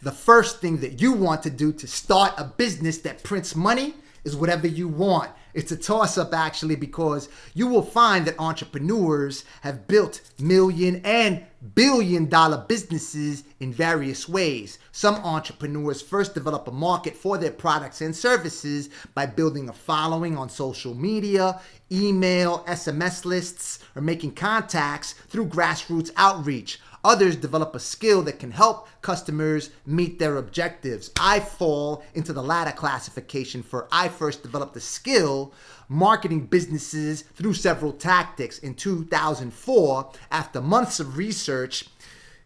The first thing that you want to do to start a business that prints money is whatever you want. It's a toss-up actually, because you will find that entrepreneurs have built million and billion-dollar businesses in various ways. Some entrepreneurs first develop a market for their products and services by building a following on social media, email, SMS lists, or making contacts through grassroots outreach. Others develop a skill that can help customers meet their objectives. I fall into the latter classification, for I first developed a skill marketing businesses through several tactics. In 2004, after months of research,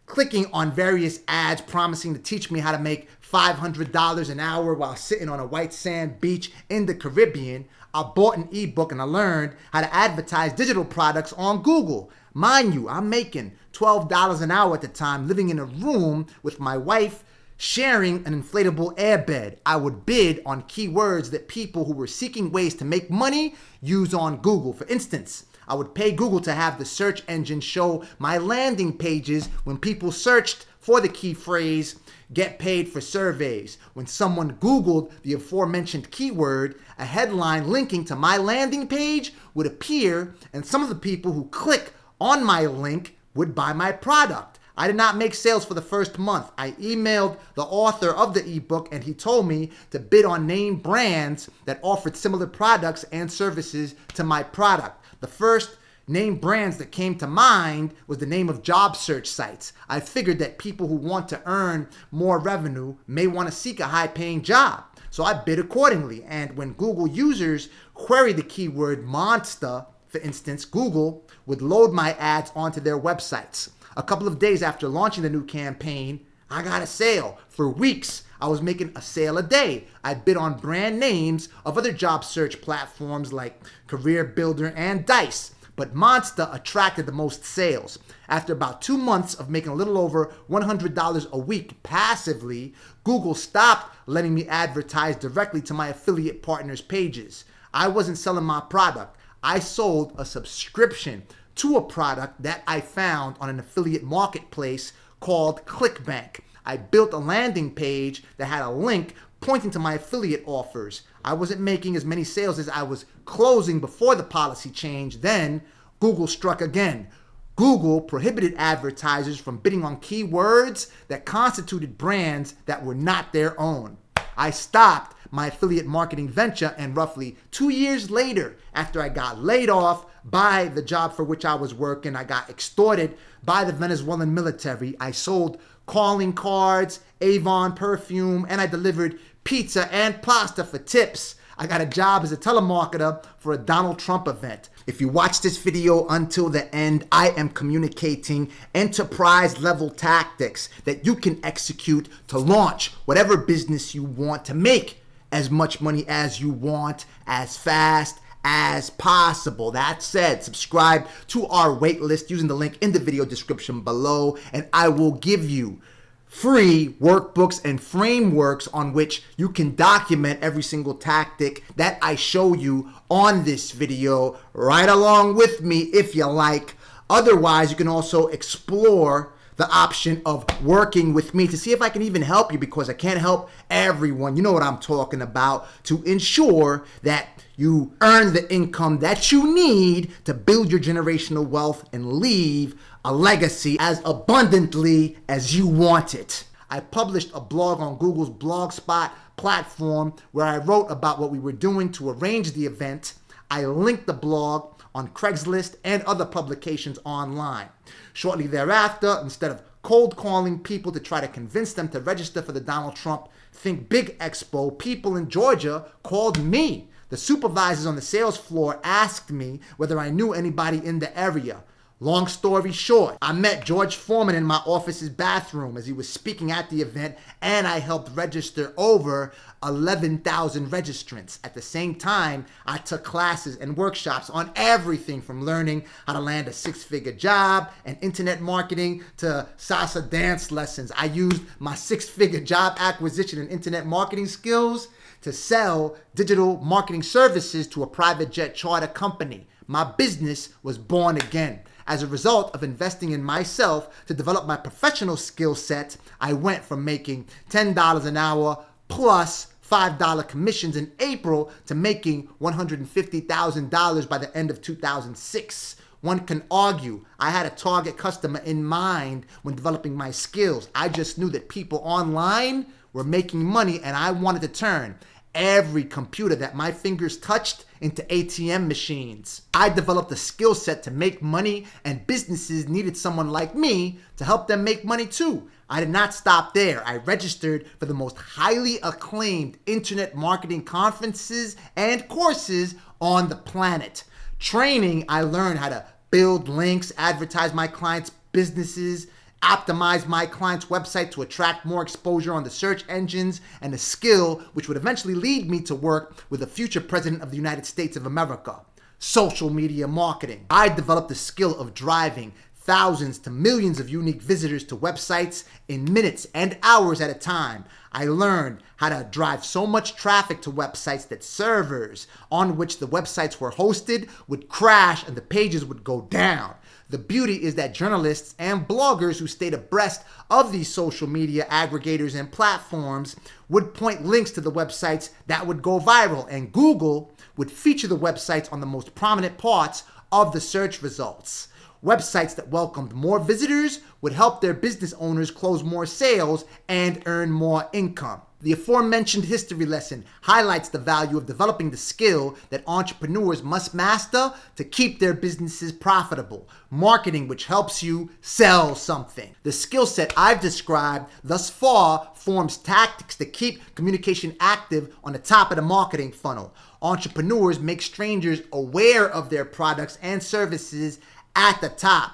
clicking on various ads promising to teach me how to make $500 an hour while sitting on a white sand beach in the Caribbean, I bought an ebook and I learned how to advertise digital products on Google. Mind you, I'm making $12 an hour at the time, living in a room with my wife, sharing an inflatable airbed. I would bid on keywords that people who were seeking ways to make money use on Google. For instance, I would pay Google to have the search engine show my landing pages when people searched for the key phrase, "get paid for surveys." When someone Googled the aforementioned keyword, a headline linking to my landing page would appear, and some of the people who click on my link would buy my product. I did not make sales for the first month. I emailed the author of the ebook and he told me to bid on name brands that offered similar products and services to my product. The first name brands that came to mind was the name of job search sites. I figured that people who want to earn more revenue may want to seek a high-paying job. So I bid accordingly. And when Google users query the keyword monster, for instance, Google would load my ads onto their websites. A couple of days after launching the new campaign, I got a sale. For weeks, I was making a sale a day. I bid on brand names of other job search platforms like Career Builder and Dice, but Monster attracted the most sales. After about 2 months of making a little over $100 a week passively, Google stopped letting me advertise directly to my affiliate partners' pages. I wasn't selling my product. I sold a subscription to a product that I found on an affiliate marketplace called ClickBank. I built a landing page that had a link pointing to my affiliate offers. I wasn't making as many sales as I was closing before the policy change. Then Google struck again. Google prohibited advertisers from bidding on keywords that constituted brands that were not their own. I stopped my affiliate marketing venture, and roughly 2 years later, after I got laid off by the job for which I was working, I got extorted by the Venezuelan military. I sold calling cards, Avon perfume, and I delivered pizza and pasta for tips. I got a job as a telemarketer for a Donald Trump event. If you watch this video until the end, I am communicating enterprise level tactics that you can execute to launch whatever business you want, to make as much money as you want, as fast as possible. That said, subscribe to our wait list using the link in the video description below, and I will give you free workbooks and frameworks on which you can document every single tactic that I show you on this video right along with me if you like. Otherwise, you can also explore the option of working with me to see if I can even help you, because I can't help everyone. You know what I'm talking about, to ensure that you earn the income that you need to build your generational wealth and leave a legacy as abundantly as you want it. I published a blog on Google's Blogspot platform where I wrote about what we were doing to arrange the event. I linked the blog on Craigslist and other publications online. Shortly thereafter, instead of cold calling people to try to convince them to register for the Donald Trump Think Big Expo, people in Georgia called me. The supervisors on the sales floor asked me whether I knew anybody in the area. Long story short, I met George Foreman in my office's bathroom as he was speaking at the event, and I helped register over 11,000 registrants. At the same time, I took classes and workshops on everything from learning how to land a six-figure job and internet marketing to salsa dance lessons. I used my six-figure job acquisition and internet marketing skills to sell digital marketing services to a private jet charter company. My business was born again. As a result of investing in myself to develop my professional skill set, I went from making $10 an hour plus $5 commissions in April to making $150,000 by the end of 2006. One can argue I had a target customer in mind when developing my skills. I just knew that people online were making money and I wanted to turn every computer that my fingers touched into ATM machines. I developed a skill set to make money, and businesses needed someone like me to help them make money too. I did not stop there. I registered for the most highly acclaimed internet marketing conferences and courses on the planet. Training, I learned how to build links, advertise my clients' businesses, optimize my client's website to attract more exposure on the search engines, and a skill which would eventually lead me to work with the future president of the United States of America: social media marketing. I developed the skill of driving thousands to millions of unique visitors to websites in minutes and hours at a time. I learned how to drive so much traffic to websites that servers on which the websites were hosted would crash and the pages would go down. The beauty is that journalists and bloggers who stayed abreast of these social media aggregators and platforms would point links to the websites that would go viral, and Google would feature the websites on the most prominent parts of the search results. Websites that welcomed more visitors would help their business owners close more sales and earn more income. The aforementioned history lesson highlights the value of developing the skill that entrepreneurs must master to keep their businesses profitable: marketing, which helps you sell something. The skill set I've described thus far forms tactics to keep communication active on the top of the marketing funnel. Entrepreneurs make strangers aware of their products and services at the top.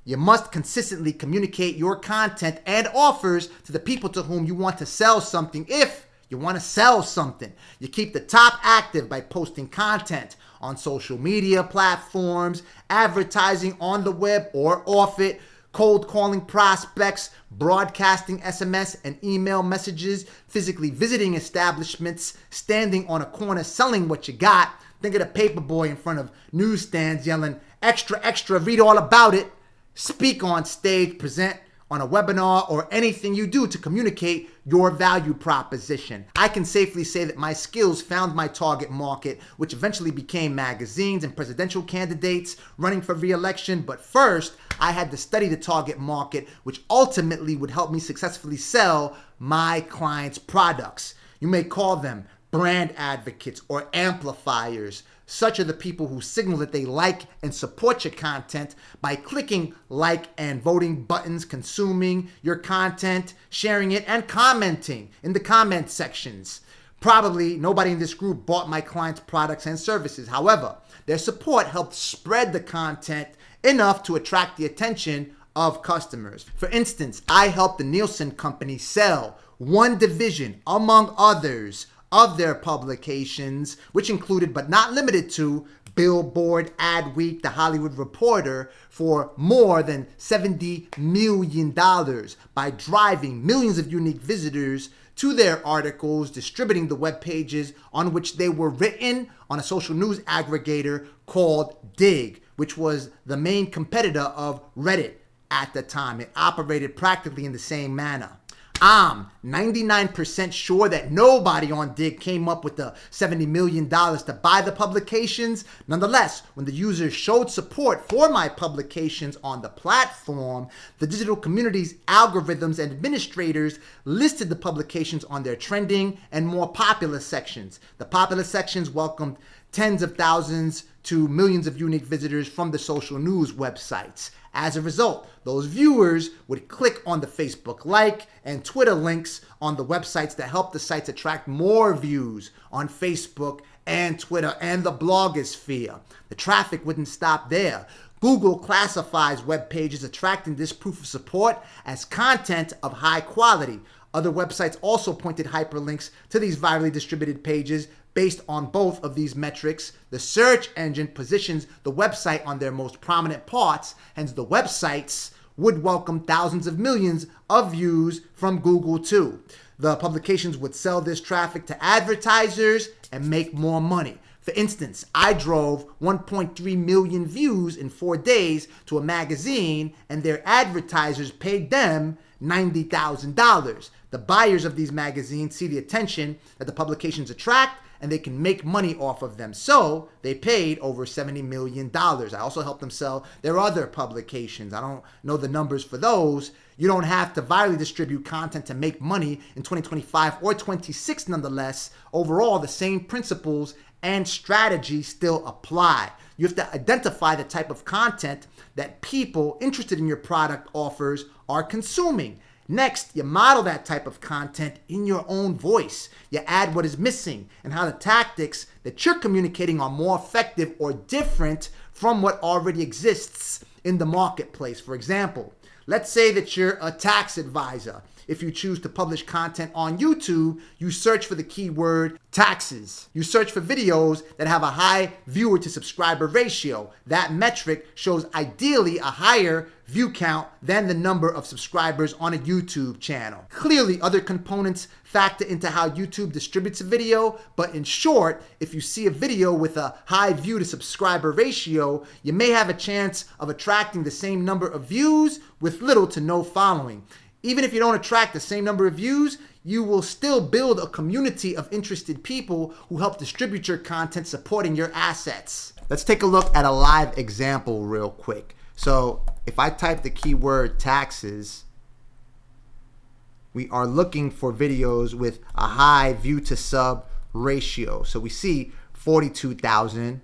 You must consistently communicate your content and offers to the people to whom you want to sell something. If you want to sell something, you keep the top active by posting content on social media platforms, advertising on the web or off it, cold calling prospects, broadcasting SMS and email messages, physically visiting establishments, standing on a corner selling what you got. Think of the paper boy in front of newsstands yelling, "Extra, extra, read all about it." Speak on stage, present on a webinar, or anything you do to communicate your value proposition. I can safely say that my skills found my target market, which eventually became magazines and presidential candidates running for re-election. But first, I had to study the target market, which ultimately would help me successfully sell my clients' products. You may call them brand advocates or amplifiers. Such are the people who signal that they like and support your content by clicking like and voting buttons, consuming your content, sharing it, and commenting in the comment sections. Probably nobody in this group bought my clients' products and services. However, their support helped spread the content enough to attract the attention of customers. For instance, I helped the Nielsen Company sell one division, among others, of their publications, which included but not limited to Billboard, Adweek, The Hollywood Reporter, for more than $70 million by driving millions of unique visitors to their articles, distributing the web pages on which they were written on a social news aggregator called Digg, which was the main competitor of Reddit at the time. It operated practically in the same manner. I'm 99% sure that nobody on Digg came up with the $70 million to buy the publications. Nonetheless, when the users showed support for my publications on the platform, the digital community's algorithms and administrators listed the publications on their trending and more popular sections. The popular sections welcomed tens of thousands to millions of unique visitors from the social news websites. As a result, those viewers would click on the Facebook like and Twitter links on the websites that help the sites attract more views on Facebook and Twitter and the blogosphere. The traffic wouldn't stop there. Google classifies web pages attracting this proof of support as content of high quality. Other websites also pointed hyperlinks to these virally distributed pages. Based on both of these metrics, the search engine positions the website on their most prominent parts, hence the websites would welcome thousands of millions of views from Google too. The publications would sell this traffic to advertisers and make more money. For instance, I drove 1.3 million views in 4 days to a magazine, and their advertisers paid them $90,000. The buyers of these magazines see the attention that the publications attract, and they can make money off of them. So they paid over $70 million. I also helped them sell their other publications. I don't know the numbers for those. You don't have to virally distribute content to make money in 2025 or 26 nonetheless. Overall, the same principles and strategies still apply. You have to identify the type of content that people interested in your product offers are consuming. Next, you model that type of content in your own voice. You add what is missing and how the tactics that you're communicating are more effective or different from what already exists in the marketplace. For example, let's say that you're a tax advisor. If you choose to publish content on YouTube, you search for the keyword taxes. You search for videos that have a high viewer to subscriber ratio. That metric shows ideally a higher view count than the number of subscribers on a YouTube channel. Clearly, other components factor into how YouTube distributes a video, but in short, if you see a video with a high view to subscriber ratio, you may have a chance of attracting the same number of views with little to no following. Even if you don't attract the same number of views, you will still build a community of interested people who help distribute your content supporting your assets. Let's take a look at a live example real quick. So if I type the keyword taxes, we are looking for videos with a high view to sub ratio. So we see 42,000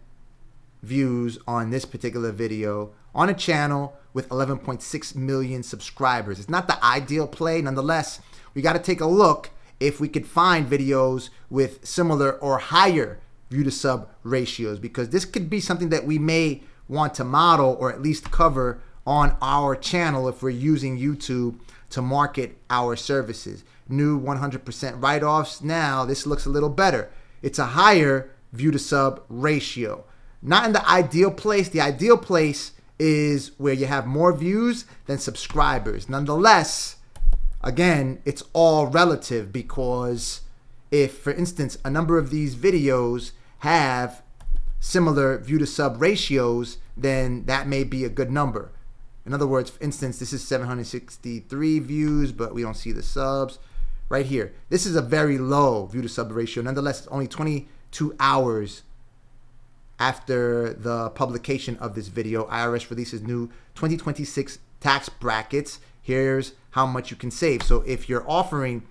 views on this particular video on a channel with 11.6 million subscribers. It's not the ideal play. Nonetheless, we got to take a look if we could find videos with similar or higher view to sub ratios, because this could be something that we may want to model or at least cover on our channel if we're using YouTube to market our services. New 100% write-offs. Now this looks a little better. It's a higher view to sub ratio. Not in the ideal place. The ideal place is where you have more views than subscribers. Nonetheless, again, it's all relative, because if, for instance, a number of these videos have similar view to sub ratios, then that may be a good number. In other words, for instance, this is 763 views, but we don't see the subs right here. This is a very low view to sub ratio. Nonetheless, it's only 22 hours after the publication of this video. IRS releases new 2026 tax brackets. Here's how much you can save. So if you're offering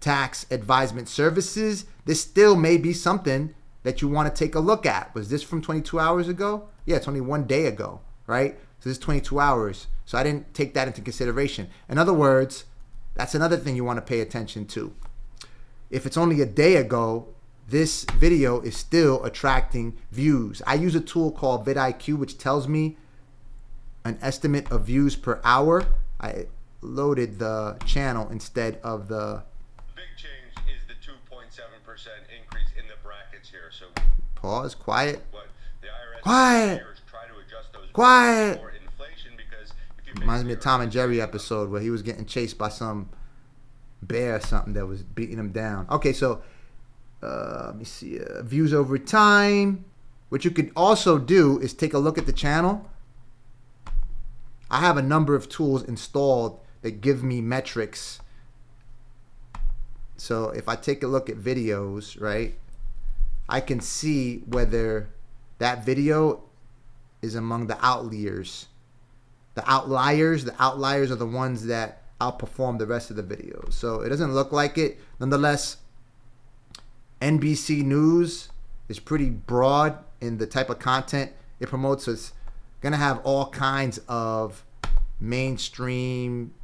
tax advisement services, this still may be something that you want to take a look at. Was this from 22 hours ago? Yeah, it's only 1 day ago, right? So this is 22 hours. So I didn't take that into consideration. In other words, that's another thing you want to pay attention to. If it's only a day ago, this video is still attracting views. I use a tool called vidIQ, which tells me an estimate of views per hour. I loaded the channel instead of the... Big change is the 2.7% increase in the brackets here. So pause, quiet. What the IRS Quiet. try to adjust those Quiet. for inflation, because if you Reminds me of Tom and Jerry episode where he was getting chased by some bear or something that was beating him down. Okay, so let me see, views over time. What you could also do is take a look at the channel. I have a number of tools installed that give me metrics. So if I take a look at videos, right, I can see whether that video is among the outliers. The outliers are the ones that outperform the rest of the videos. So it doesn't look like it. Nonetheless, NBC News is pretty broad in the type of content it promotes. So it's going to have all kinds of mainstream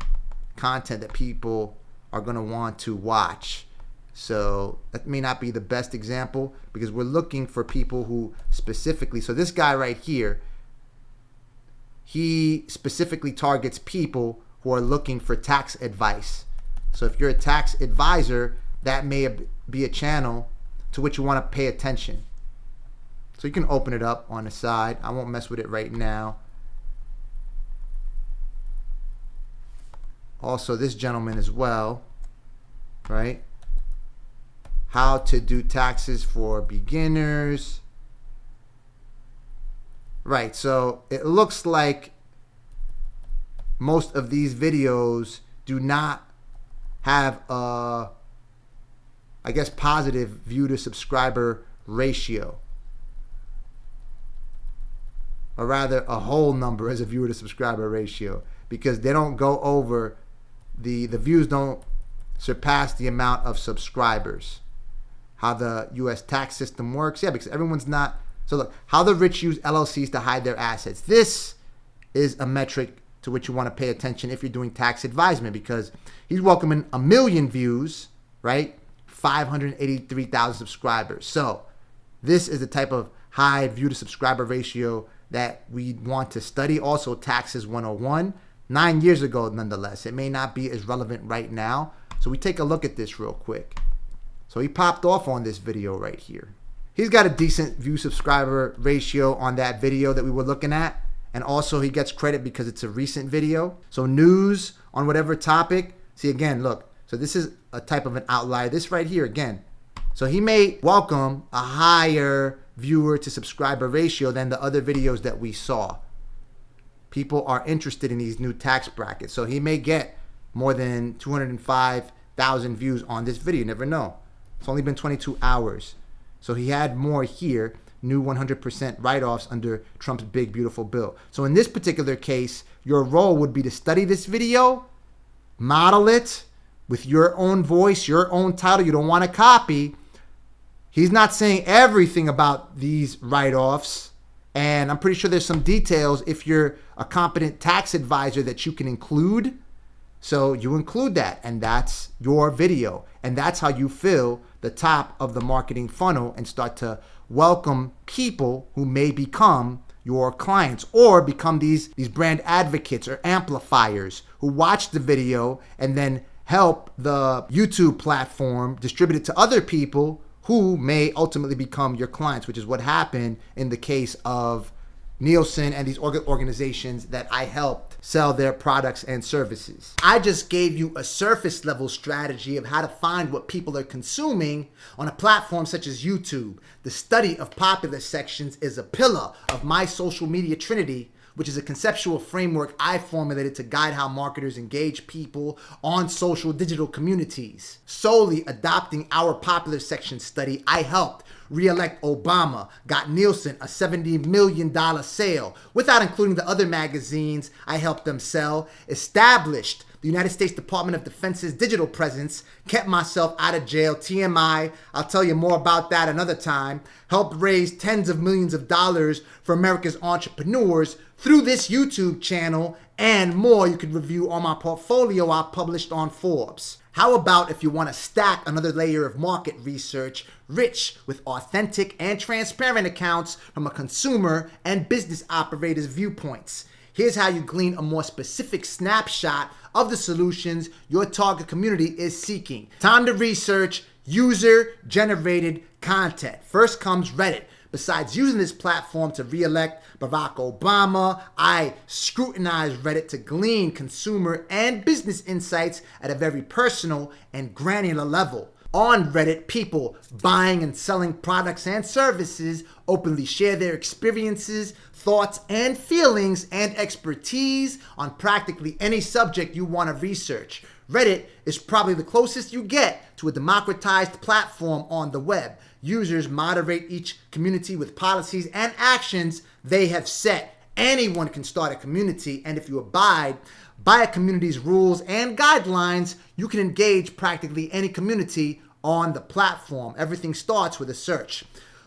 content that people are going to want to watch. So that may not be the best example, because we're looking for people who specifically, so this guy right here, he specifically targets people who are looking for tax advice. So if you're a tax advisor, that may be a channel to which you want to pay attention. So you can open it up on the side. I won't mess with it right now. Also, this gentleman as well, right? how to do taxes for beginners. Right, so it looks like most of these videos do not have a, I guess, positive view to subscriber ratio, or rather a whole number as a viewer to subscriber ratio, because they don't go over the views don't surpass the amount of subscribers. How the US tax system works, yeah, because everyone's not. So look, how the rich use LLCs to hide their assets. This is a metric to which you want to pay attention if you're doing tax advisement, because he's welcoming 1 million views, right? 583,000 subscribers. So this is the type of high view to subscriber ratio that we want to study. Also, Taxes 101, 9 years ago, nonetheless. It may not be as relevant right now. So we take a look at this real quick. So he popped off on this video right here. He's got a decent view subscriber ratio on that video that we were looking at. And also he gets credit because it's a recent video. So news on whatever topic. See, again, look. So this is a type of an outlier. This right here, again. So he may welcome a higher viewer to subscriber ratio than the other videos that we saw. People are interested in these new tax brackets. So he may get more than 205,000 views on this video. You never know. It's only been 22 hours. So he had more here, new 100% write-offs under Trump's big, beautiful bill. So in this particular case, your role would be to study this video, model it with your own voice, your own title. You don't want to copy. He's not saying everything about these write-offs. And I'm pretty sure there's some details if you're a competent tax advisor that you can include. So you include that, and that's your video. And that's how you fill the top of the marketing funnel and start to welcome people who may become your clients or become these brand advocates or amplifiers who watch the video and then help the YouTube platform distribute it to other people who may ultimately become your clients, which is what happened in the case of Nielsen and these organizations that I helped sell their products and services. I just gave you a surface level strategy of how to find what people are consuming on a platform such as YouTube. The study of popular sections is a pillar of my social media trinity, which is a conceptual framework I formulated to guide how marketers engage people on social digital communities. Solely adopting our popular section study, I helped re-elect Obama, got Nielsen a $70 million sale, without including the other magazines I helped them sell, established the United States Department of Defense's digital presence, kept myself out of jail, TMI, I'll tell you more about that another time, helped raise tens of millions of dollars for America's entrepreneurs through this YouTube channel, and more you could review on my portfolio I published on Forbes. How about if you want to stack another layer of market research, rich with authentic and transparent accounts from a consumer and business operator's viewpoints? Here's how you glean a more specific snapshot of the solutions your target community is seeking. Time to research user-generated content. First comes Reddit. Besides using this platform to re-elect Barack Obama, I scrutinize Reddit to glean consumer and business insights at a very personal and granular level. On Reddit, people buying and selling products and services openly share their experiences, thoughts, and feelings and expertise on practically any subject you want to research. Reddit is probably the closest you get to a democratized platform on the web. Users moderate each community with policies and actions they have set. Anyone can start a community, and if you abide by a community's rules and guidelines, you can engage practically any community on the platform. Everything starts with a search.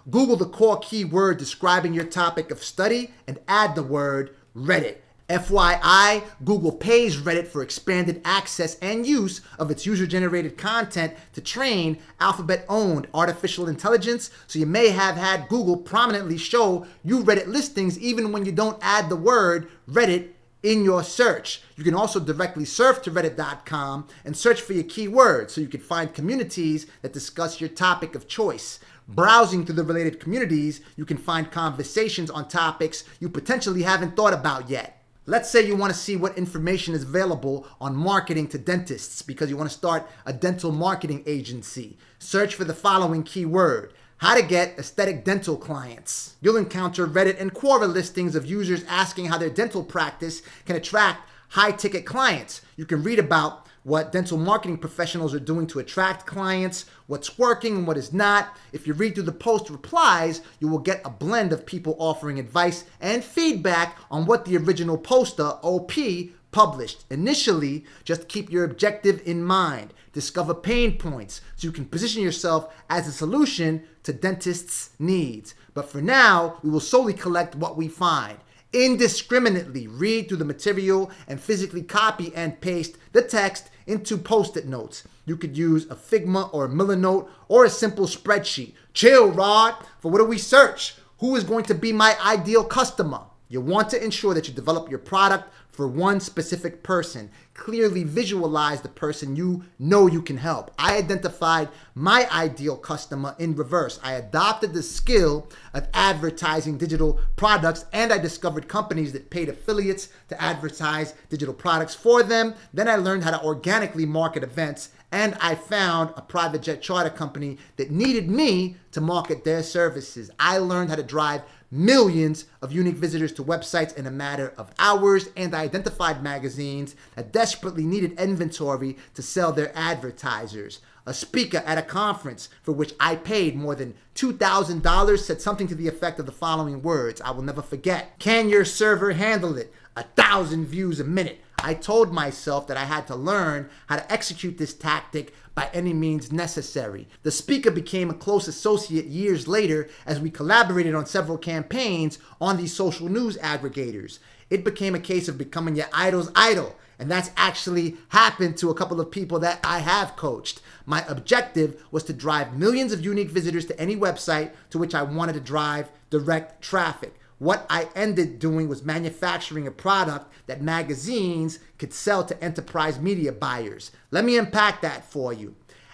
Google the core keyword describing your topic of study and add the word Reddit. FYI, Google pays Reddit for expanded access and use of its user-generated content to train Alphabet-owned artificial intelligence, so you may have had Google prominently show you Reddit listings even when you don't add the word Reddit in your search. You can also directly surf to reddit.com and search for your keywords so you can find communities that discuss your topic of choice. Browsing through the related communities, you can find conversations on topics you potentially haven't thought about yet. Let's say you want to see what information is available on marketing to dentists because you want to start a dental marketing agency. Search for the following keyword: how to get aesthetic dental clients. You'll encounter Reddit and Quora listings of users asking how their dental practice can attract high-ticket clients. You can read about what dental marketing professionals are doing to attract clients, what's working and what is not. If you read through the post replies, you will get a blend of people offering advice and feedback on what the original poster, OP, published. Initially, just keep your objective in mind. Discover pain points so you can position yourself as a solution to dentists' needs. But for now, we will solely collect what we find. Indiscriminately read through the material and physically copy and paste the text into post-it notes. You could use a Figma or a Milanote or a simple spreadsheet. Chill, Rod. For what do we search? Who is going to be my ideal customer? You want to ensure that you develop your product for one specific person. Clearly visualize the person you know you can help. I identified my ideal customer in reverse. I adopted the skill of advertising digital products, and I discovered companies that paid affiliates to advertise digital products for them. Then I learned how to organically market events, and I found a private jet charter company that needed me to market their services. I learned how to drive millions of unique visitors to websites in a matter of hours, and I identified magazines that desperately needed inventory to sell their advertisers. A speaker at a conference for which I paid more than $2,000 said something to the effect of the following words I will never forget: "Can your server handle it? 1,000 views a minute." I told myself that I had to learn how to execute this tactic by any means necessary. The speaker became a close associate years later as we collaborated on several campaigns on these social news aggregators. It became a case of becoming your idol's idol, and that's actually happened to a couple of people that I have coached. My objective was to drive millions of unique visitors to any website to which I wanted to drive direct traffic. What I ended doing was manufacturing a product that magazines could sell to enterprise media buyers. Let me unpack that for you.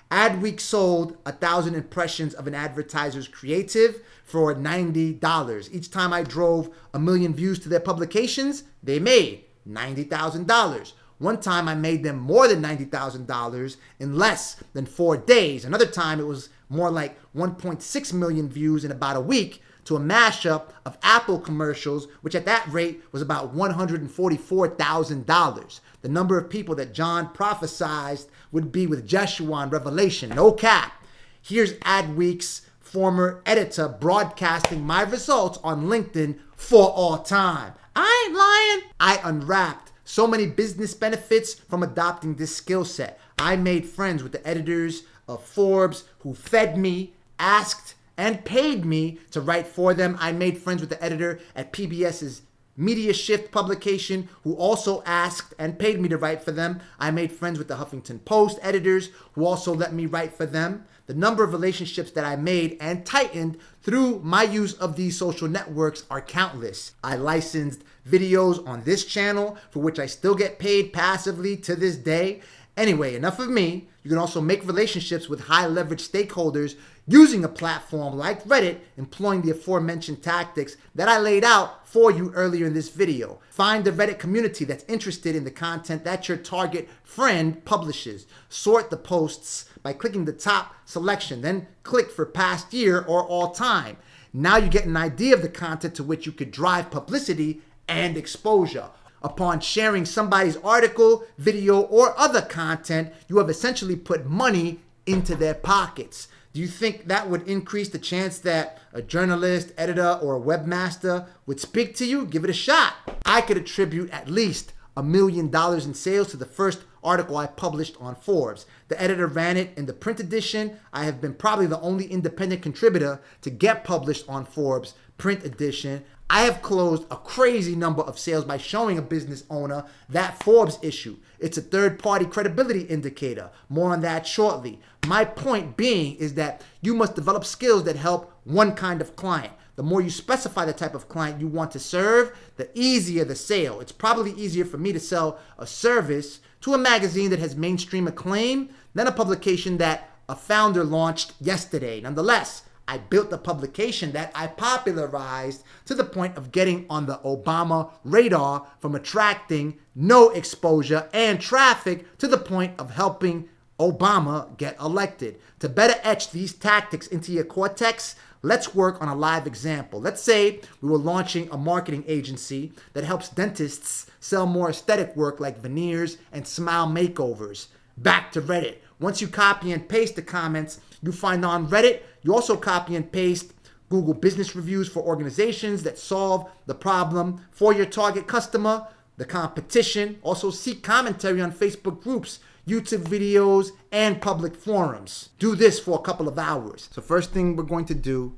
Adweek sold 1,000 impressions of an advertiser's creative for $90. Each time I drove 1 million views to their publications, they made $90,000. One time I made them more than $90,000 in less than 4 days. Another time it was more like 1.6 million views in about a week, to a mashup of Apple commercials, which at that rate was about $144,000. The number of people that John prophesied would be with Jeshua in Revelation. No cap. Here's Adweek's former editor broadcasting my results on LinkedIn for all time. I ain't lying. I unwrapped so many business benefits from adopting this skill set. I made friends with the editors of Forbes who fed me, asked, and paid me to write for them. I made friends with the editor at PBS's Media Shift publication who also asked and paid me to write for them. I made friends with the Huffington Post editors who also let me write for them. The number of relationships that I made and tightened through my use of these social networks are countless. I licensed videos on this channel for which I still get paid passively to this day. Anyway, enough of me. You can also make relationships with high leverage stakeholders using a platform like Reddit, employing the aforementioned tactics that I laid out for you earlier in this video. Find the Reddit community that's interested in the content that your target friend publishes. Sort the posts by clicking the top selection, then click for past year or all time. Now you get an idea of the content to which you could drive publicity and exposure. Upon sharing somebody's article, video, or other content, you have essentially put money into their pockets. Do you think that would increase the chance that a journalist, editor, or a webmaster would speak to you? Give it a shot. I could attribute at least $1 million in sales to the first article I published on Forbes. The editor ran it in the print edition. I have been probably the only independent contributor to get published on Forbes print edition. I have closed a crazy number of sales by showing a business owner that Forbes issue. It's a third-party credibility indicator. More on that shortly. My point being is that you must develop skills that help one kind of client. The more you specify the type of client you want to serve, the easier the sale. It's probably easier for me to sell a service to a magazine that has mainstream acclaim than a publication that a founder launched yesterday. Nonetheless, I built a publication that I popularized to the point of getting on the Obama radar, from attracting no exposure and traffic to the point of helping Obama get elected. To better etch these tactics into your cortex, let's work on a live example. Let's say we were launching a marketing agency that helps dentists sell more aesthetic work like veneers and smile makeovers. Back to Reddit. Once you copy and paste the comments you find on Reddit, you also copy and paste Google business reviews for organizations that solve the problem for your target customer, the competition. Also seek commentary on Facebook groups, YouTube videos, and public forums. Do this for a couple of hours. So first thing we're going to do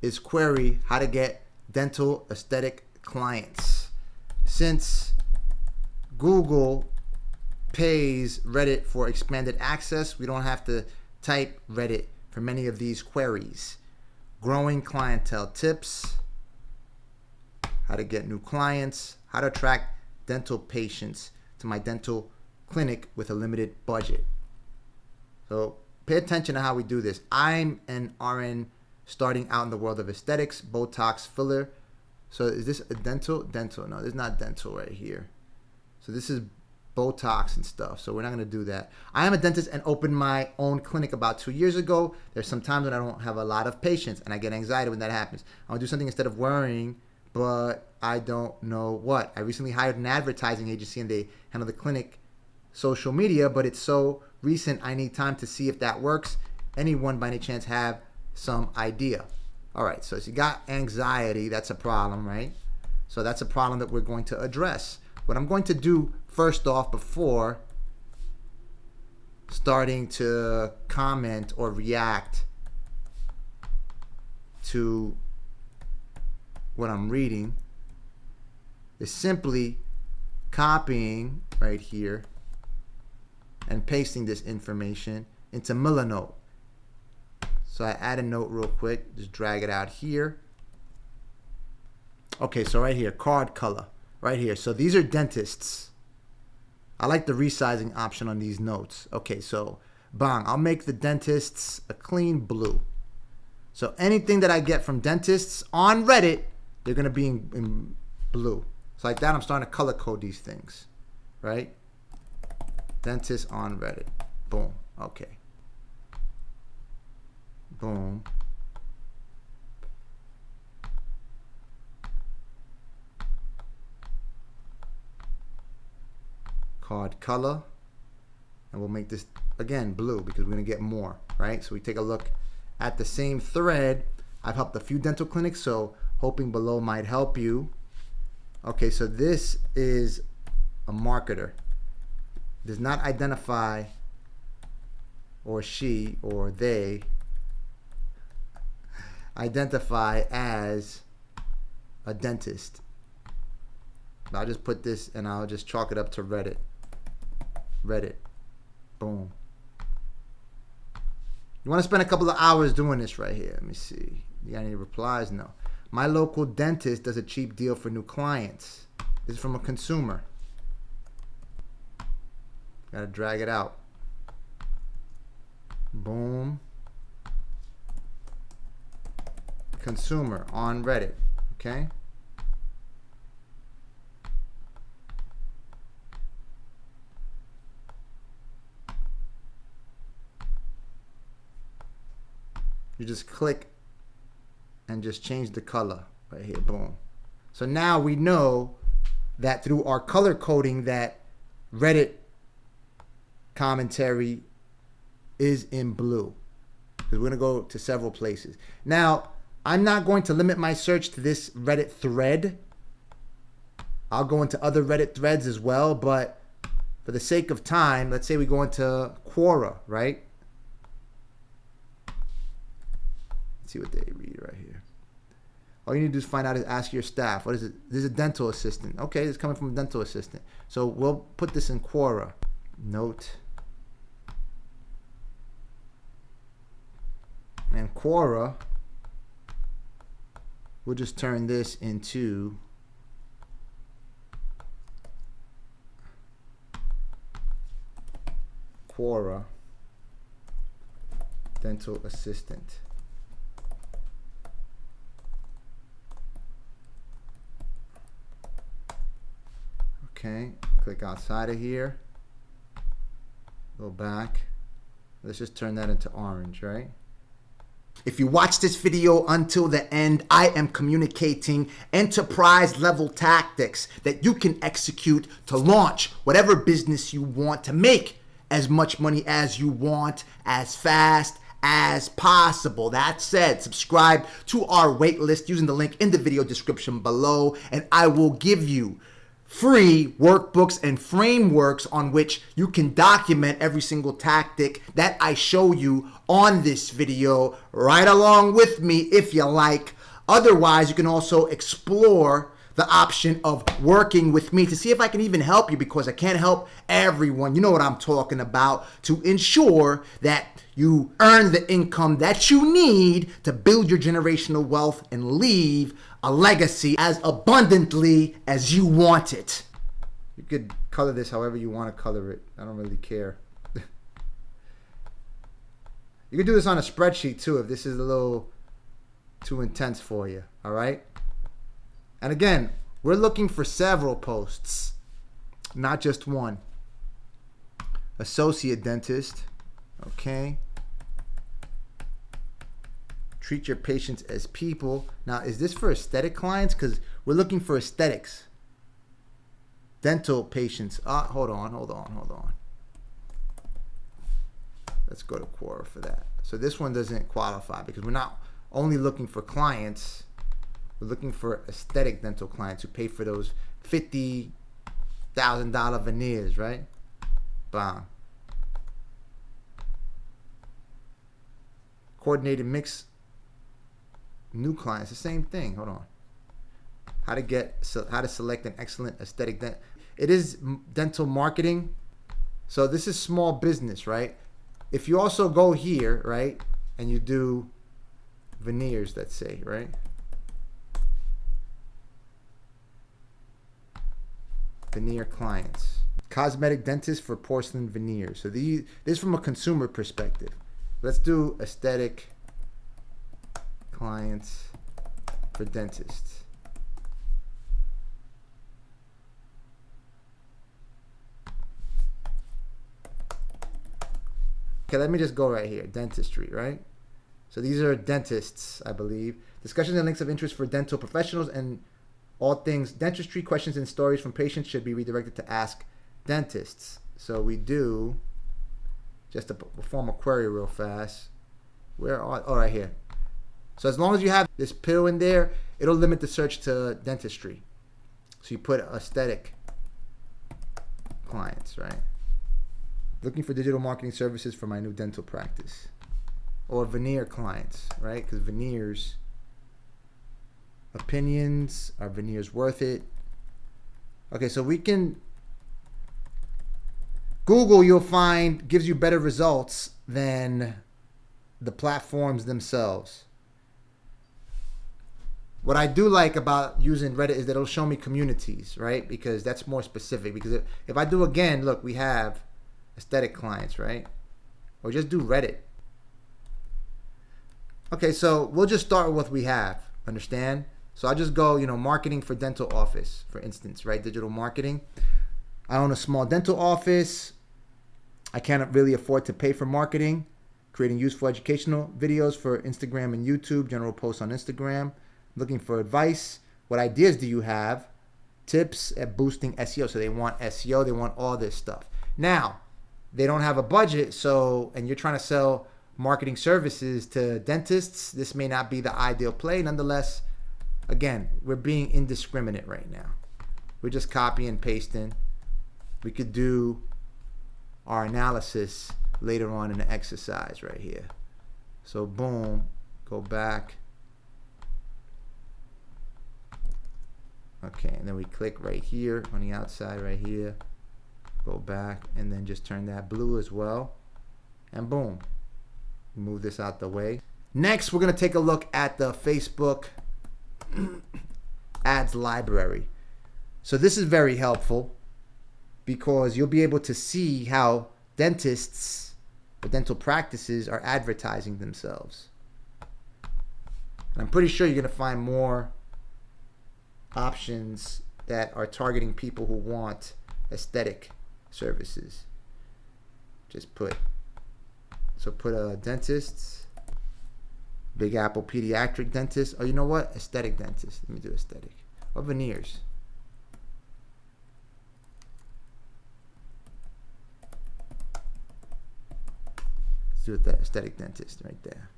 is query how to get dental aesthetic clients. Since Google pays Reddit for expanded access, we don't have to type Reddit for many of these queries. Growing clientele tips, how to get new clients, how to attract dental patients to my dental clinic with a limited budget. So pay attention to how we do this. I'm an RN starting out in the world of aesthetics, Botox, filler. So is this a dental? Dental. No, this is not dental right here. So this is Botox and stuff. So we're not going to do that. I am a dentist and opened my own clinic about 2 years ago. There's some times when I don't have a lot of patients and I get anxiety when that happens. I want to do something instead of worrying, but I don't know what. I recently hired an advertising agency and they handle the clinic social media, but it's so recent I need time to see if that works. Anyone by any chance have some idea? All right, so if you got anxiety, that's a problem, right? So that's a problem that we're going to address. What I'm going to do first off, before starting to comment or react to what I'm reading, is simply copying right here and pasting this information into Milanote. So I add a note real quick, just drag it out here. Okay, so right here, card color, right here. So these are dentists. I like the resizing option on these notes. Okay, so bang, I'll make the dentists a clean blue. So anything that I get from dentists on Reddit, they're gonna be in blue. So like that, I'm starting to color code these things, right? Dentist on Reddit, boom, okay. Boom. Card color, and we'll make this again blue because we're gonna get more, right? So we take a look at the same thread. I've helped a few dental clinics, so hoping below might help you. Okay, so this is a marketer. Does not identify, or she or they identify as a dentist. I'll just put this and I'll just chalk it up to Reddit. Reddit. Boom. You want to spend a couple of hours doing this right here. Let me see. You got any replies? No. My local dentist does a cheap deal for new clients. This is from a consumer. Gotta drag it out. Boom. Consumer on Reddit. Okay. You just click and just change the color right here. Boom. So now we know that through our color coding that Reddit commentary is in blue, because we're going to go to several places. Now, I'm not going to limit my search to this Reddit thread. I'll go into other Reddit threads as well, but for the sake of time, let's say we go into Quora, right? Let's see what they read right here. All you need to do is find out is ask your staff. What is it? This is a dental assistant. Okay, it's coming from a dental assistant. So we'll put this in Quora. Note. And Quora, we'll just turn this into Quora dental assistant. Okay, click outside of here. Go back. Let's just turn that into orange, right? If you watch this video until the end, I am communicating enterprise level tactics that you can execute to launch whatever business you want, to make as much money as you want, as fast as possible. That said, subscribe to our wait list using the link in the video description below, and I will give you free workbooks and frameworks on which you can document every single tactic that I show you on this video right along with me if you like. Otherwise, you can also explore the option of working with me to see if I can even help you, because I can't help everyone. You know what I'm talking about, to ensure that you earn the income that you need to build your generational wealth and leave a legacy as abundantly as you want it. You could color this however you want to color it. I don't really care. You could do this on a spreadsheet too if this is a little too intense for you, all right? And again, we're looking for several posts, not just one. Associate dentist, okay. Treat your patients as people. Now, is this for aesthetic clients? Because we're looking for aesthetics. Dental patients. Hold on. Let's go to Quora for that. So this one doesn't qualify because we're not only looking for clients. We're looking for aesthetic dental clients who pay for those $50,000 veneers, right? Bam. Coordinated mix. New clients, the same thing. Hold on. How to select an excellent aesthetic dent. It is dental marketing. So this is small business, right? If you also go here, right, and you do veneers, let's say, right? Veneer clients. Cosmetic dentist for porcelain veneers. So this is from a consumer perspective. Let's do aesthetic clients for dentists. Okay, let me just go right here. Dentistry, right? So these are dentists, I believe. Discussions and links of interest for dental professionals and all things dentistry. Questions and stories from patients should be redirected to Ask Dentists. So we do, just to perform a query real fast. Where are, oh, right here. So as long as you have this pill in there, it'll limit the search to dentistry. So you put aesthetic clients, right? Looking for digital marketing services for my new dental practice. Or veneer clients, right? Because veneers, opinions, are veneers worth it? Okay, so we can, Google, you'll find, gives you better results than the platforms themselves. What I do like about using Reddit is that it'll show me communities, right? Because that's more specific. Because if I do again, look, we have aesthetic clients, right? Or just do Reddit. Okay, so we'll just start with what we have, understand? So I just go, marketing for dental office, for instance, right? Digital marketing. I own a small dental office. I can't really afford to pay for marketing. Creating useful educational videos for Instagram and YouTube, general posts on Instagram. Looking for advice. What ideas do you have? Tips at boosting SEO. So they want SEO, they want all this stuff. Now, they don't have a budget, and you're trying to sell marketing services to dentists, this may not be the ideal play. Nonetheless, again, we're being indiscriminate right now. We're just copy and pasting. We could do our analysis later on in the exercise right here. So boom, go back. Okay, and then we click right here on the outside right here. Go back and then just turn that blue as well. And boom, move this out the way. Next, we're gonna take a look at the Facebook ads library. So this is very helpful because you'll be able to see how dentists or dental practices are advertising themselves. And I'm pretty sure you're gonna find more options that are targeting people who want aesthetic services. Just put dentists, Big Apple pediatric dentist. Oh, you know what? Aesthetic dentist. Let me do aesthetic. Or veneers. Let's do that aesthetic dentist right there.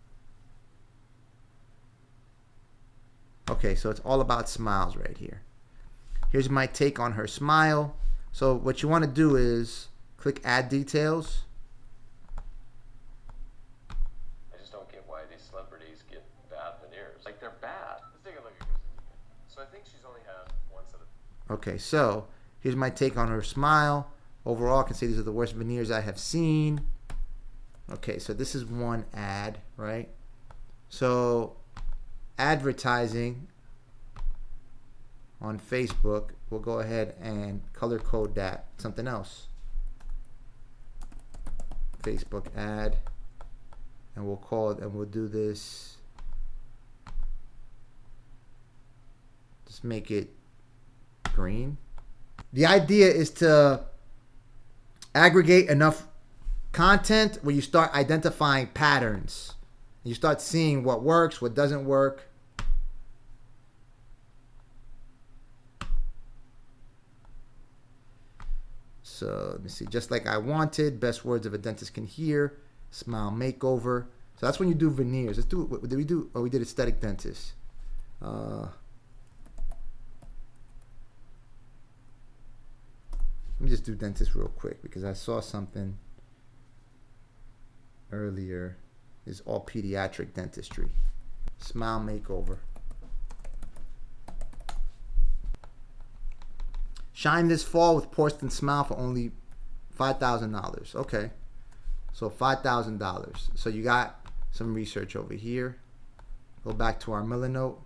Okay, so it's all about smiles right here. Here's my take on her smile. So what you want to do is click add details. I just don't get why these celebrities get bad veneers. Like, they're bad. Let's take a look at Kristen again. So I think she's only had one set of... Okay, so here's my take on her smile. Overall, I can say these are the worst veneers I have seen. Okay, so this is one ad, right? So advertising on Facebook, we'll go ahead and color code that something else. Facebook ad, and we'll call it, and we'll do this. Just make it green. The idea is to aggregate enough content where you start identifying patterns. You start seeing what works, what doesn't work. So let me see. Just like I wanted, best words of a dentist can hear, smile makeover. So that's when you do veneers. Let's do. What did we do? Oh, we did aesthetic dentist. Let me just do dentist real quick because I saw something earlier. Is all pediatric dentistry. Smile makeover. Shine this fall with Porcelain Smile for only $5,000. Okay. So $5,000. So you got some research over here. Go back to our Milanote.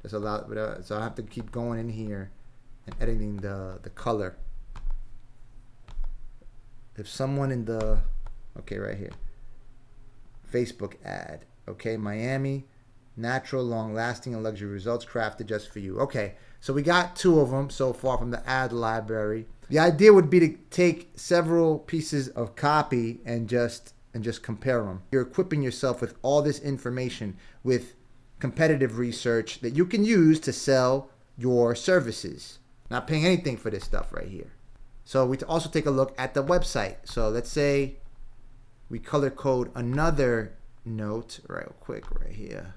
There's a lot, so I have to keep going in here and editing the color. If someone in the, okay, right here. Facebook ad. Okay, Miami. Natural, long-lasting, and luxury results crafted just for you. Okay, so we got 2 of them so far from the ad library. The idea would be to take several pieces of copy and just compare them. You're equipping yourself with all this information with competitive research that you can use to sell your services. Not paying anything for this stuff right here. So we also take a look at the website. So let's say we color code another note real quick right here.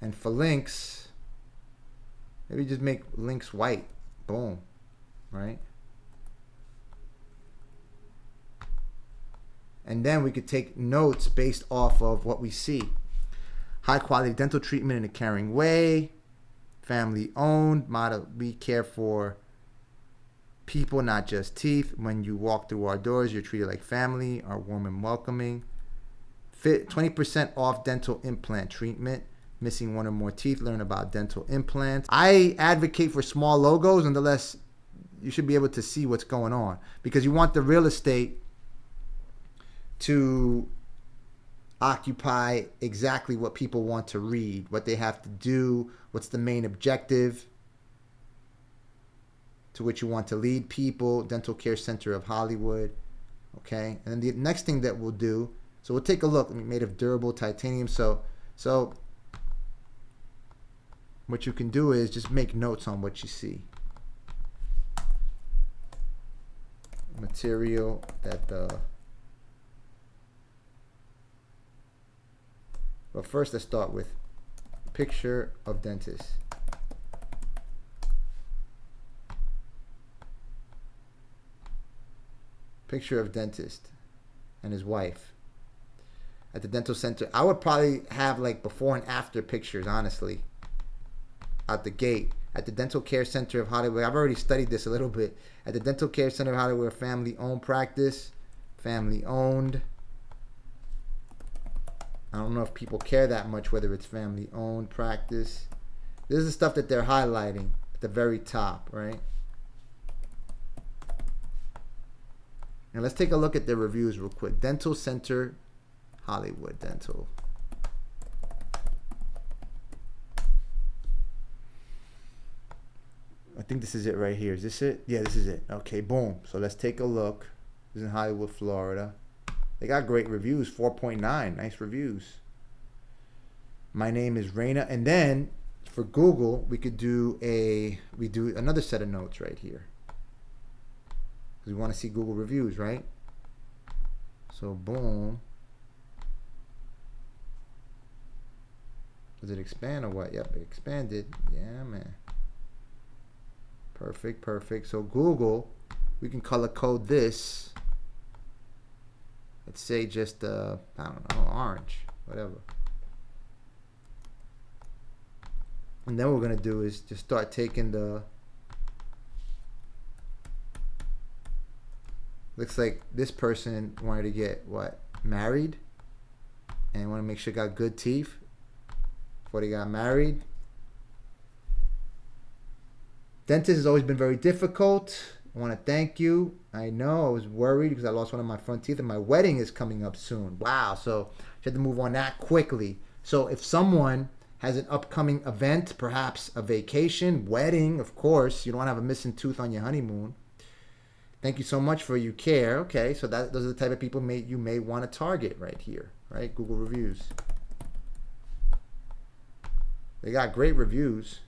And for links, maybe just make links white. Boom. Right? And then we could take notes based off of what we see. High quality dental treatment in a caring way. Family owned. Motto, we care for people, not just teeth. When you walk through our doors, you're treated like family, are warm and welcoming. 20% off dental implant treatment. Missing one or more teeth, learn about dental implants. I advocate for small logos, nonetheless, you should be able to see what's going on because you want the real estate to occupy exactly what people want to read, what they have to do, what's the main objective to which you want to lead people. Dental Care Center of Hollywood. Okay, and then the next thing that we'll do, so we'll take a look. Made of durable titanium. So what you can do is just make notes on what you see. Material that but first let's start with picture of dentist. Picture of dentist and his wife at the dental center. I would probably have like before and after pictures, honestly. Out the gate at the Dental Care Center of Hollywood. I've already studied this a little bit. At the Dental Care Center of Hollywood, family-owned practice. Family-owned. I don't know if people care that much whether it's family-owned practice. This is the stuff that they're highlighting at the very top, right? And let's take a look at their reviews real quick. Dental Center Hollywood Dental. think this is it right here. Is this it? Yeah, this is it. Okay, boom. So let's take a look. This is in Hollywood, Florida. They got great reviews, 4.9. Nice reviews. My name is Raina. And then for Google, we do another set of notes right here. Because we want to see Google reviews, right? So boom. Does it expand or what? Yep, it expanded. Yeah, man. Perfect, perfect. So Google, we can color code this. Let's say just, I don't know, orange, whatever. And then what we're going to do is just start taking the, looks like this person wanted to get, what, married? And want to make sure got good teeth before they got married. Dentist has always been very difficult. I want to thank you. I know I was worried because I lost one of my front teeth and my wedding is coming up soon. Wow. So I had to move on that quickly. So if someone has an upcoming event, perhaps a vacation, wedding, of course, you don't want to have a missing tooth on your honeymoon. Thank you so much for your care. Okay. So those are the type of people you may want to target right here, right? Google reviews. They got great reviews.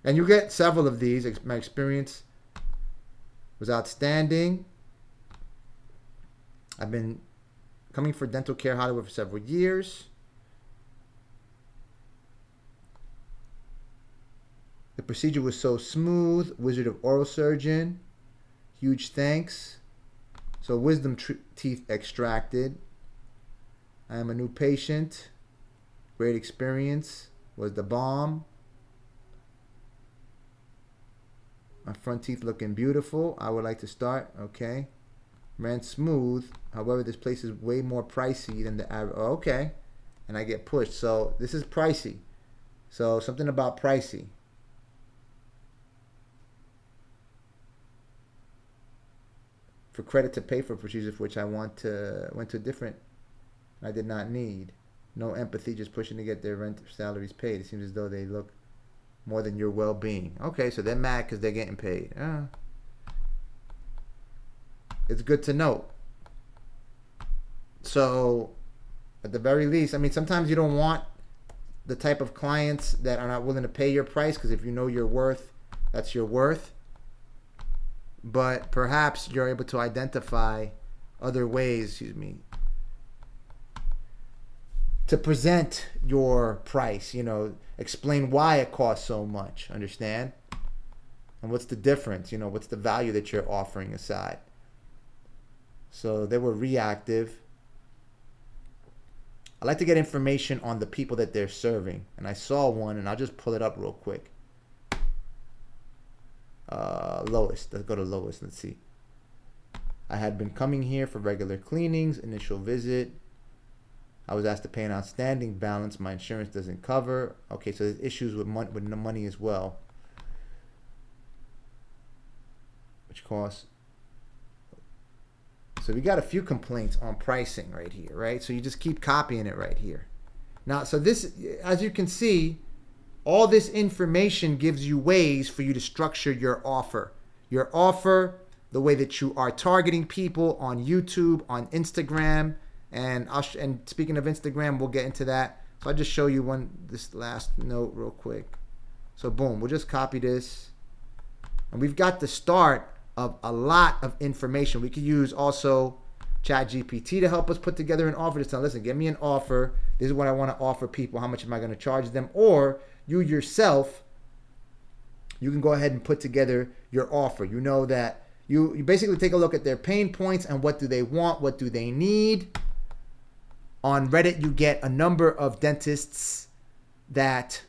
And you get several of these. My experience was outstanding. I've been coming for dental care Hollywood for several years. The procedure was so smooth. Wizard of Oral Surgeon. Huge thanks. So wisdom teeth extracted. I am a new patient. Great experience. Was the bomb. My front teeth looking beautiful. I would like to start. Okay. Ran smooth. However, this place is way more pricey than the average. Oh, okay. And I get pushed. So this is pricey. So something about pricey. For credit to pay for procedures for which I went to different. I did not need. No empathy, just pushing to get their rent salaries paid. It seems as though they look more than your well-being. Okay, so they're mad because they're getting paid. It's good to know. So, at the very least, I mean, sometimes you don't want the type of clients that are not willing to pay your price, because if you know your worth, that's your worth. But perhaps you're able to identify other ways, to present your price, explain why it costs so much, understand? And what's the difference, what's the value that you're offering aside? So they were reactive. I like to get information on the people that they're serving. And I saw one, and I'll just pull it up real quick. Lois, let's go to Lois, let's see. I had been coming here for regular cleanings, initial visit. I was asked to pay an outstanding balance my insurance doesn't cover. Okay, so there's issues with the money as well. Which costs. So we got a few complaints on pricing right here, right? So you just keep copying it right here. Now, so this, as you can see, all this information gives you ways for you to structure your offer. Your offer, the way that you are targeting people on YouTube, on Instagram. And speaking of Instagram, we'll get into that. So I'll just show you this last note real quick. So boom, we'll just copy this. And we've got the start of a lot of information. We could use also ChatGPT to help us put together an offer. Just tell, listen, give me an offer. This is what I want to offer people. How much am I going to charge them? Or you yourself, you can go ahead and put together your offer. You know that you basically take a look at their pain points and what do they want, what do they need. On Reddit, you get a number of dentists that,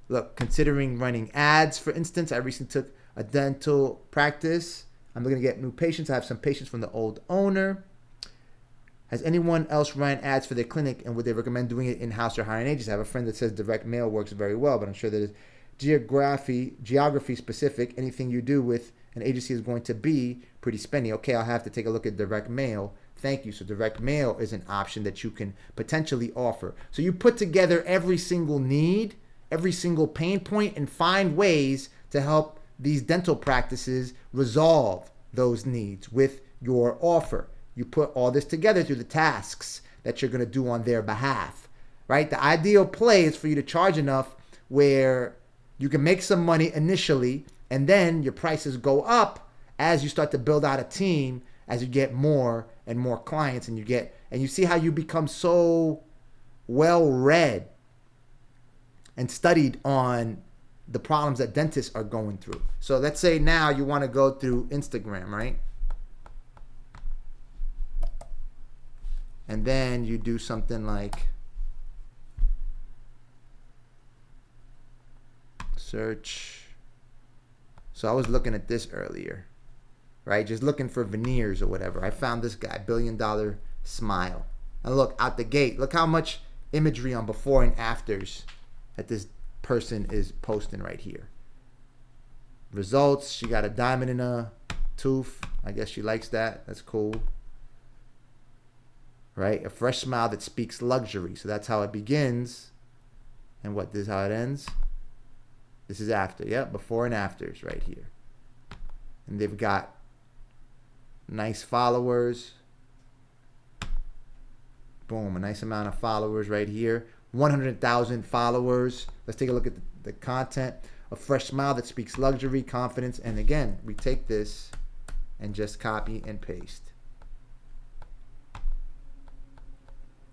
look, considering running ads, for instance. I recently took a dental practice. I'm looking to get new patients. I have some patients from the old owner. Has anyone else ran ads for their clinic, and would they recommend doing it in-house or hiring agents? I have a friend that says direct mail works very well, but I'm sure that is geography specific. Anything you do with an agency is going to be pretty spendy. Okay, I'll have to take a look at direct mail. Thank you. So direct mail is an option that you can potentially offer. So you put together every single need every single pain point and find ways to help these dental practices resolve those needs with your offer. You put all this together through the tasks that you're going to do on their behalf, right? The ideal play is for you to charge enough where you can make some money initially, and then your prices go up as you start to build out a team, as you get more and more clients, and you see how you become so well read and studied on the problems that dentists are going through. So let's say now you want to go through Instagram, right? And then you do something like search. So I was looking at this earlier, right? Just looking for veneers or whatever. I found this guy, $1 billion smile. And look, out the gate, look how much imagery on before and afters that this person is posting right here. Results, she got a diamond in a tooth. I guess she likes that. That's cool. Right? A fresh smile that speaks luxury. So that's how it begins. And what, this is how it ends? This is after. Yep, before and afters right here. And they've got nice followers. Boom, a nice amount of followers right here. 100,000 followers. Let's take a look at the content. A fresh smile that speaks luxury, confidence. And again, we take this and just copy and paste.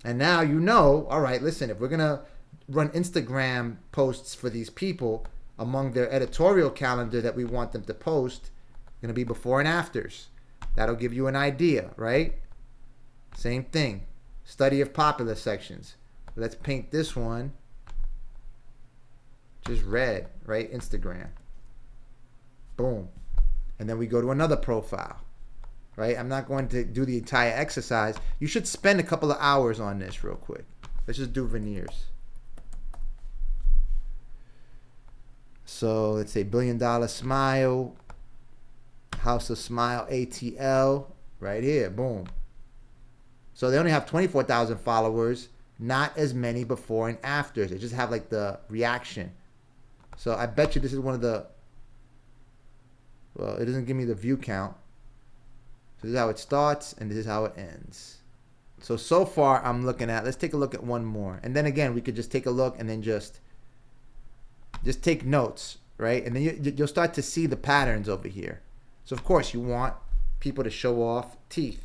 And now you know, all right, listen, if we're going to run Instagram posts for these people, among their editorial calendar that we want them to post, going to be before and afters. That'll give you an idea, right? Same thing. Study of popular sections. Let's paint this one just red, right? Instagram. Boom. And then we go to another profile, right? I'm not going to do the entire exercise. You should spend a couple of hours on this real quick. Let's just do veneers. So let's say $1 billion smile, House of Smile ATL, right here, boom. So they only have 24,000 followers, not as many before and afters. They just have like the reaction. So I bet you this is one of the, well, it doesn't give me the view count. So this is how it starts and this is how it ends. So far I'm looking at, let's take a look at one more. And then again, we could just take a look and then just take notes, right? And then you'll start to see the patterns over here. So of course you want people to show off teeth.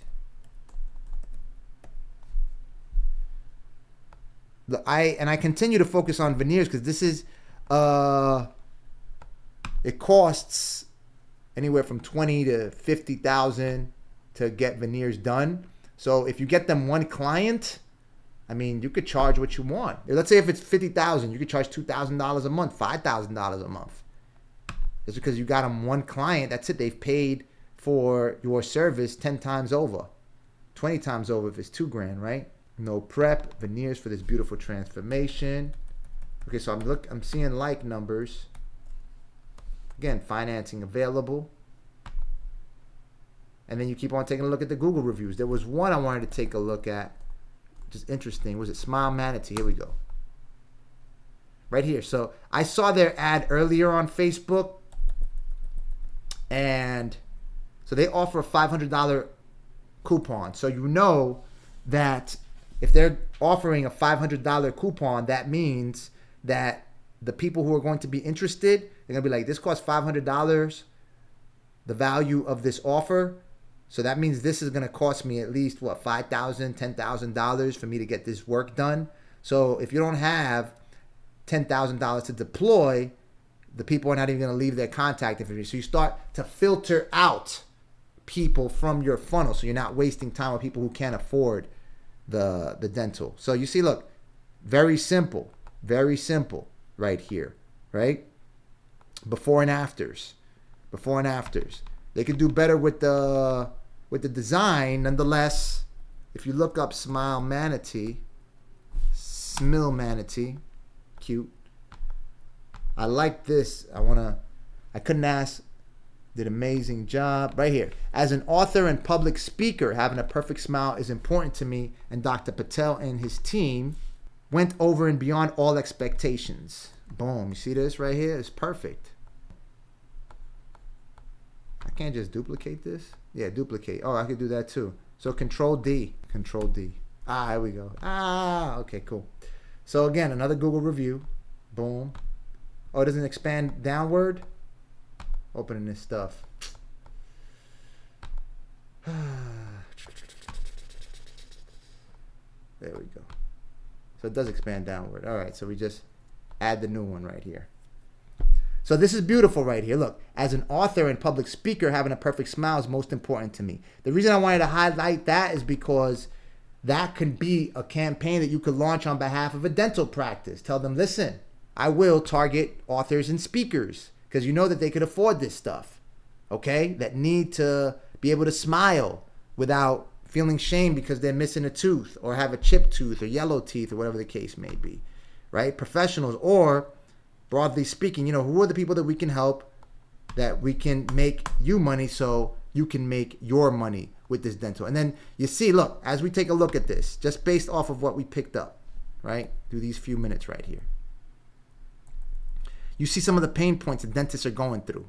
I continue to focus on veneers because this is it costs anywhere from 20 to 50,000 to get veneers done. So if you get them one client, I mean, you could charge what you want. Let's say if it's 50,000, you could charge $2,000 a month, $5,000 a month. It's because you got them one client. That's it. They've paid for your service 10 times over, 20 times over if it's $2,000, right? No prep, veneers for this beautiful transformation. Okay, so I'm seeing like numbers. Again, financing available. And then you keep on taking a look at the Google reviews. There was one I wanted to take a look at. Just interesting. Was it Smile Manatee? Here we go. Right here. So I saw their ad earlier on Facebook. And so they offer a $500 coupon. So you know that if they're offering a $500 coupon, that means that the people who are going to be interested, they're going to be like, this costs $500, the value of this offer. So that means this is going to cost me at least, what, $5,000, $10,000 for me to get this work done. So if you don't have $10,000 to deploy, the people are not even going to leave their contact information. So you start to filter out people from your funnel. So you're not wasting time with people who can't afford the dental. So you see, look, very simple right here, right? Before and afters. They could do better with the design. Nonetheless, if you look up Smile Manatee, Smil Manatee, cute. I like this. I couldn't ask. Did amazing job. Right here. As an author and public speaker, having a perfect smile is important to me, and Dr. Patel and his team went over and beyond all expectations. Boom. You see this right here? It's perfect. I can't just duplicate this. Yeah, duplicate. Oh, I could do that too. So Control D. Control D. Ah, here we go. Ah, okay, cool. So again, another Google review. Boom. Oh, it doesn't expand downward? Opening this stuff. There we go. So it does expand downward. All right, so we just add the new one right here. So this is beautiful right here. Look, as an author and public speaker, having a perfect smile is most important to me. The reason I wanted to highlight that is because that can be a campaign that you could launch on behalf of a dental practice. Tell them, listen, I will target authors and speakers because you know that they could afford this stuff, okay? That need to be able to smile without feeling shame because they're missing a tooth or have a chipped tooth or yellow teeth or whatever the case may be, right? Professionals, or broadly speaking, you know, who are the people that we can help, that we can make you money so you can make your money with this dental. And then you see, look, as we take a look at this, just based off of what we picked up, right, through these few minutes right here, you see some of the pain points that dentists are going through.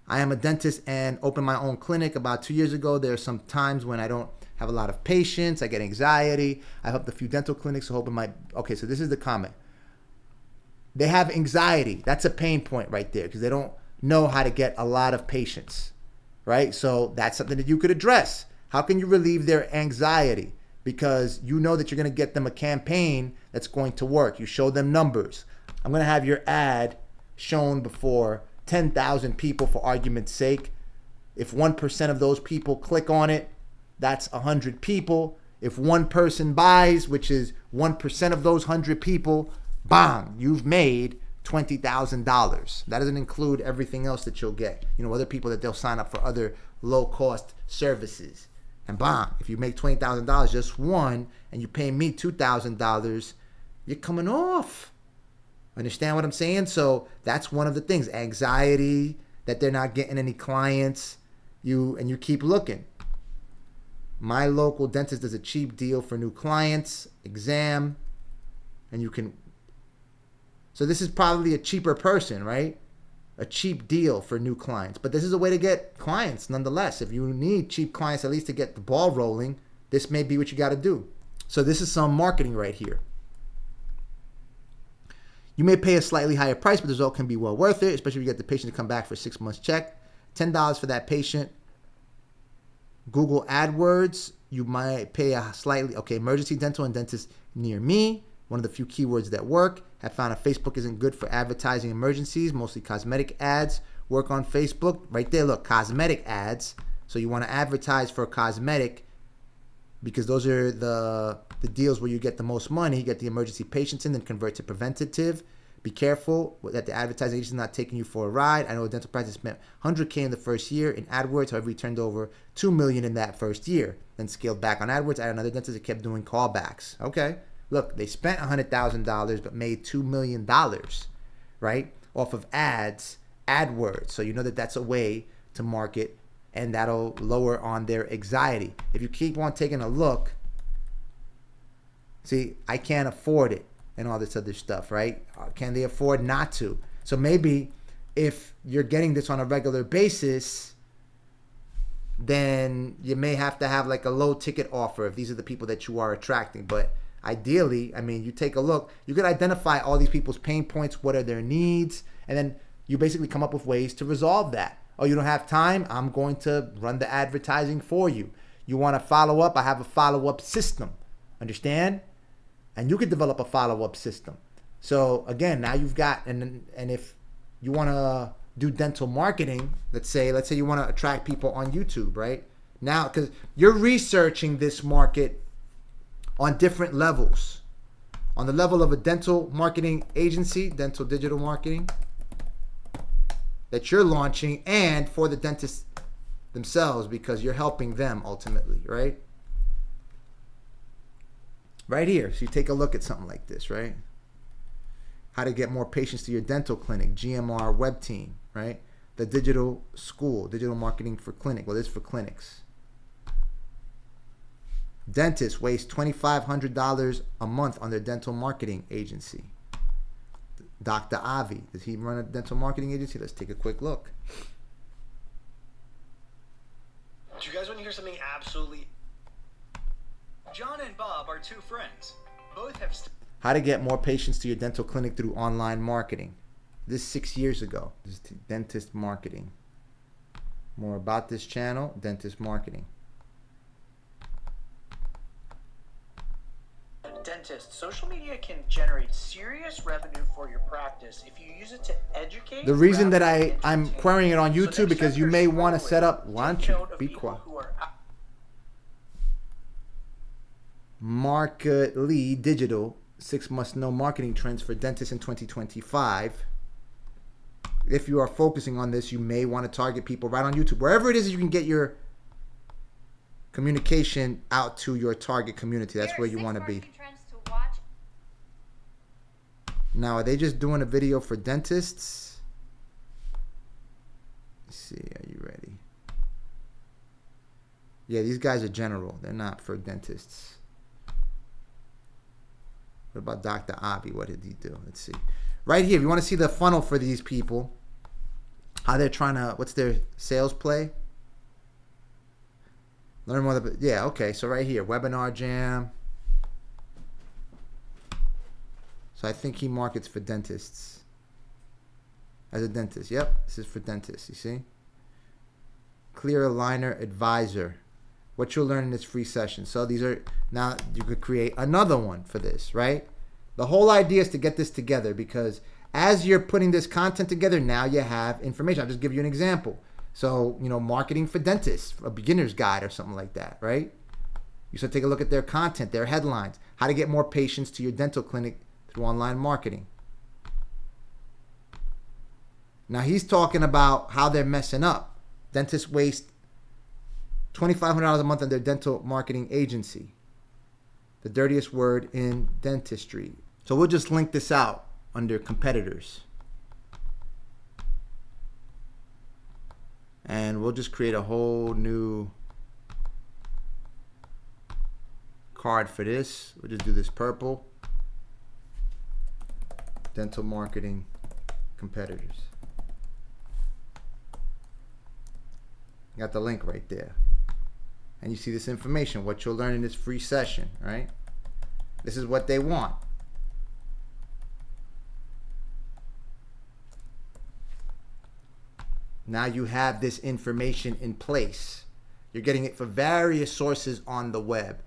I am a dentist and opened my own clinic about 2 years ago. There are some times when I don't have a lot of patients. I get anxiety. I helped a few dental clinics to open my... Okay, so this is the comment. They have anxiety. That's a pain point right there because they don't know how to get a lot of patients, right? So that's something that you could address. How can you relieve their anxiety? Because you know that you're going to get them a campaign that's going to work. You show them numbers. I'm going to have your ad shown before 10,000 people for argument's sake. If 1% of those people click on it, that's 100 people. If one person buys, which is 1% of those 100 people, bang, you've made $20,000. That doesn't include everything else that you'll get. You know, other people that they'll sign up for other low-cost services. And bang, if you make $20,000 just one, and you pay me $2,000, you're coming off. Understand what I'm saying? So that's one of the things. Anxiety, that they're not getting any clients. You keep looking. My local dentist does a cheap deal for new clients, exam, and you can... So this is probably a cheaper person, right? A cheap deal for new clients. But this is a way to get clients nonetheless. If you need cheap clients, at least to get the ball rolling, this may be what you got to do. So this is some marketing right here. You may pay a slightly higher price, but the result can be well worth it, especially if you get the patient to come back for a 6 months check. $10 for that patient. Google AdWords, you might pay a slightly... Okay, emergency dental and dentist near me. One of the few keywords that work. Have found that Facebook isn't good for advertising emergencies. Mostly cosmetic ads work on Facebook. Right there, look, cosmetic ads. So you want to advertise for cosmetic because those are the deals where you get the most money. You get the emergency patients in, then convert to preventative. Be careful that the advertising agency is not taking you for a ride. I know a dental practice spent $100K in the first year in AdWords. However, he turned over $2 million in that first year. Then scaled back on AdWords. I had another dentist that kept doing callbacks. Okay. Look, they spent $100,000 but made $2 million, right, off of ads, AdWords. So you know that that's a way to market, and that'll lower on their anxiety. If you keep on taking a look, see, I can't afford it and all this other stuff, right? Can they afford not to? So maybe if you're getting this on a regular basis, then you may have to have like a low ticket offer if these are the people that you are attracting. But ideally, I mean, you take a look, you can identify all these people's pain points, what are their needs, and then you basically come up with ways to resolve that. Oh, you don't have time? I'm going to run the advertising for you. You want to follow up? I have a follow-up system. Understand? And you could develop a follow-up system. So again, now you've got, and if you want to do dental marketing, let's say you want to attract people on YouTube, right? Now, because you're researching this market on different levels. On the level of a dental marketing agency, dental digital marketing, that you're launching, and for the dentists themselves, because you're helping them ultimately, right? Right here. So you take a look at something like this, right? How to get more patients to your dental clinic, GMR web team, right? The digital school, digital marketing for clinic. Well, this is for clinics. Dentists waste $2,500 a month on their dental marketing agency. Dr. Avi. Does he run a dental marketing agency? Let's take a quick look. Do you guys want to hear something absolutely... John and Bob are two friends. Both have... How to get more patients to your dental clinic through online marketing. This 6 years ago. This is dentist marketing. More about this channel, dentist marketing. Dentist, social media can generate serious revenue for your practice if you use it to educate. The reason that rather than I'm entertain. querying it on So YouTube next because time you you're may want to scrolling, set up. Why take don't you note of be people quiet? who are Marketly Digital 6 must-know marketing trends for dentists in 2025. If you are focusing on this, you may want to target people right on YouTube. Wherever it is you can get your communication out to your target community. That's where you want to be. Now, are they just doing a video for dentists? Let's see. Are you ready? Yeah, these guys are general. They're not for dentists. What about Dr. Avi? What did he do? Let's see. Right here, if you want to see the funnel for these people, how they're trying to, what's their sales play? Learn more about, yeah, okay. So right here, Webinar Jam. So I think he markets for dentists. As a dentist, yep. This is for dentists, you see? Clear Aligner Advisor. What you'll learn in this free session. So these are, now you could create another one for this, right? The whole idea is to get this together because as you're putting this content together, now you have information. I'll just give you an example. So, you know, marketing for dentists, a beginner's guide or something like that, right? You should take a look at their content, their headlines, how to get more patients to your dental clinic through online marketing. Now he's talking about how they're messing up. Dentists waste $2,500 a month on their dental marketing agency. The dirtiest word in dentistry. So we'll just link this out under competitors. And we'll just create a whole new card for this. We'll just do this purple. Dental marketing competitors. Got the link right there. And you see this information, what you'll learn in this free session, right? This is what they want. Now you have this information in place. You're getting it from various sources on the web.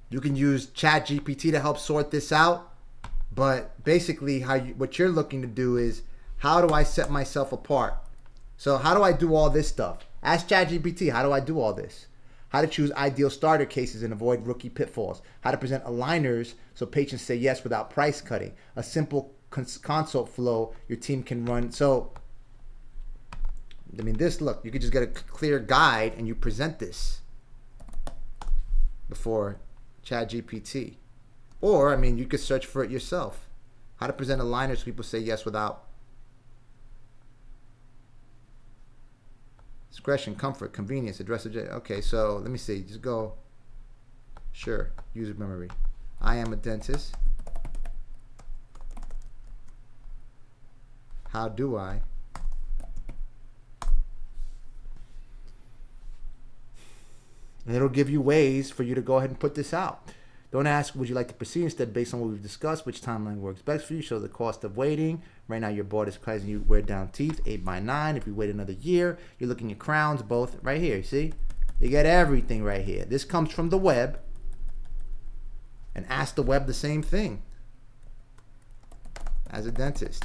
You can use ChatGPT to help sort this out. But basically, what you're looking to do is, how do I set myself apart? So how do I do all this stuff? Ask ChatGPT, how do I do all this? How to choose ideal starter cases and avoid rookie pitfalls. How to present aligners so patients say yes without price cutting. A simple consult flow your team can run. So, I mean, look, you could just get a clear guide and you present this before ChatGPT. Or, I mean, you could search for it yourself. How to present aligners so people say yes without discretion, comfort, convenience, address. Okay, so let me see. Just go. Sure. User memory. I am a dentist. How do I? And it'll give you ways for you to go ahead and put this out. Don't ask, would you like to proceed? Instead, based on what we've discussed, which timeline works best for you. Show the cost of waiting. Right now, your board is causing you wear down teeth, 8x9. If you wait another year, you're looking at crowns, both right here. See? You get everything right here. This comes from the web. And ask the web the same thing as a dentist.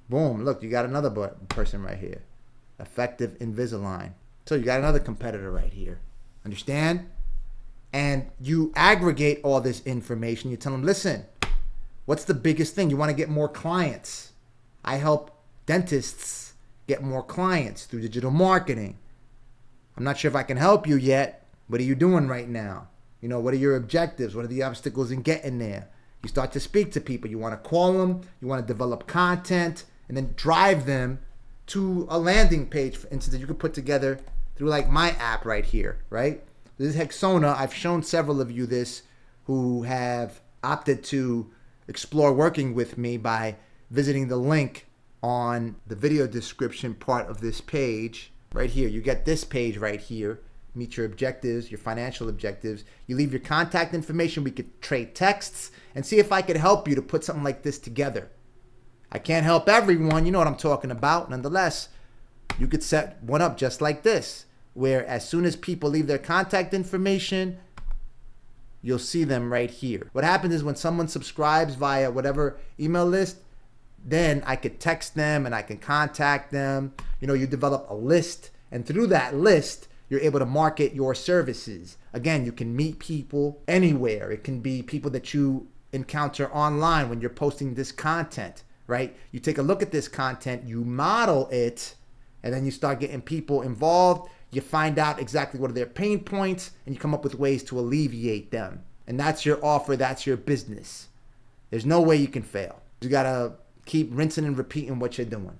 Boom. Look, you got another person right here. Effective Invisalign. So you got another competitor right here. Understand? And you aggregate all this information. You tell them, listen, what's the biggest thing? You want to get more clients. I help dentists get more clients through digital marketing. I'm not sure if I can help you yet. What are you doing right now? You know, what are your objectives? What are the obstacles in getting there? You start to speak to people. You want to call them. You want to develop content and then drive them to a landing page, for instance, that you could put together through like my app right here, right? This is Hexona. I've shown several of you this who have opted to explore working with me by visiting the link on the video description part of this page. Right here, you get this page right here. Meet your objectives, your financial objectives. You leave your contact information. We could trade texts and see if I could help you to put something like this together. I can't help everyone. You know what I'm talking about. Nonetheless, you could set one up just like this, where as soon as people leave their contact information, you'll see them right here. What happens is when someone subscribes via whatever email list, then I could text them and I can contact them. You know, you develop a list, and through that list, you're able to market your services. Again, you can meet people anywhere. It can be people that you encounter online when you're posting this content, right? You take a look at this content, you model it, and then you start getting people involved. You find out exactly what are their pain points, and you come up with ways to alleviate them. And that's your offer, that's your business. There's no way you can fail. You gotta keep rinsing and repeating what you're doing.